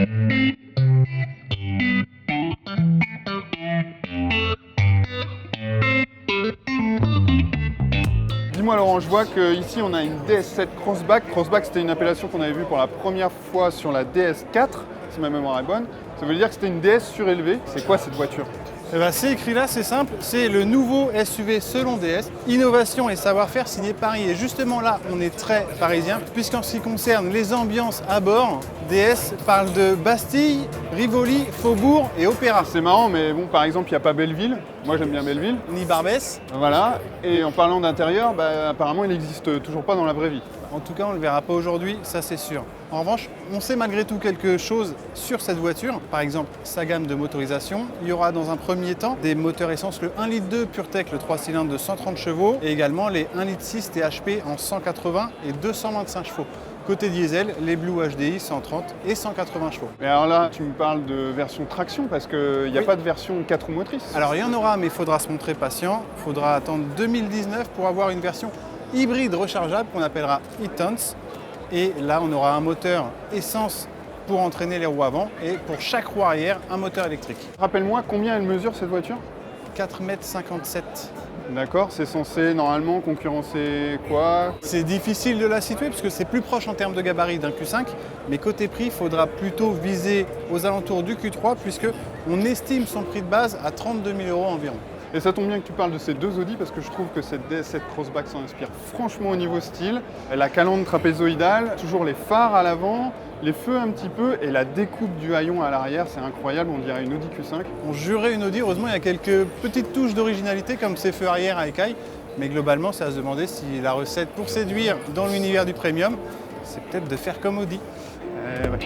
Dis-moi Laurent, je vois qu'ici on a une DS7 Crossback. Crossback, c'était une appellation qu'on avait vue pour la première fois sur la DS4, si ma mémoire est bonne. Ça veut dire que c'était une DS surélevée. C'est quoi cette voiture? Eh ben, c'est écrit là, c'est simple, c'est le nouveau SUV selon DS, innovation et savoir-faire signé Paris. Et justement là, on est très parisien, puisqu'en ce qui concerne les ambiances à bord, DS parle de Bastille, Rivoli, Faubourg et Opéra. C'est marrant, mais bon, par exemple, il n'y a pas Belleville. Moi, j'aime bien Belleville. Ni Barbès. Voilà. Et en parlant d'intérieur, apparemment, il n'existe toujours pas dans la vraie vie. En tout cas, on ne le verra pas aujourd'hui, ça c'est sûr. En revanche, on sait malgré tout quelque chose sur cette voiture. Par exemple, sa gamme de motorisation. Il y aura dans un premier temps des moteurs essence, le 1,2 litre PureTech, le 3 cylindres de 130 chevaux, et également les 1,6 litre THP en 180 et 225 chevaux. Côté diesel, les Blue HDI 130 et 180 chevaux. Mais alors là, tu me parles de version traction parce qu'il n'y a pas de version 4 roues motrices. Alors il y en aura, mais il faudra se montrer patient. Il faudra attendre 2019 pour avoir une version hybride rechargeable qu'on appellera e-Tons. Et là, on aura un moteur essence pour entraîner les roues avant et pour chaque roue arrière, un moteur électrique. Rappelle-moi combien elle mesure cette voiture? 4,57 m. D'accord, c'est censé normalement concurrencer quoi? C'est difficile de la situer parce que c'est plus proche en termes de gabarit d'un Q5, mais côté prix, il faudra plutôt viser aux alentours du Q3 puisque on estime son prix de base à 32 000 € environ. Et ça tombe bien que tu parles de ces deux Audi parce que je trouve que cette DS7 Crossback s'en inspire franchement au niveau style. La calandre trapézoïdale, toujours les phares à l'avant, les feux un petit peu et la découpe du haillon à l'arrière, c'est incroyable, on dirait une Audi Q5. On jurait une Audi, heureusement il y a quelques petites touches d'originalité comme ces feux arrière à écailles, mais globalement c'est à se demander si la recette pour séduire dans l'univers du premium, c'est peut-être de faire comme Audi. Ouais.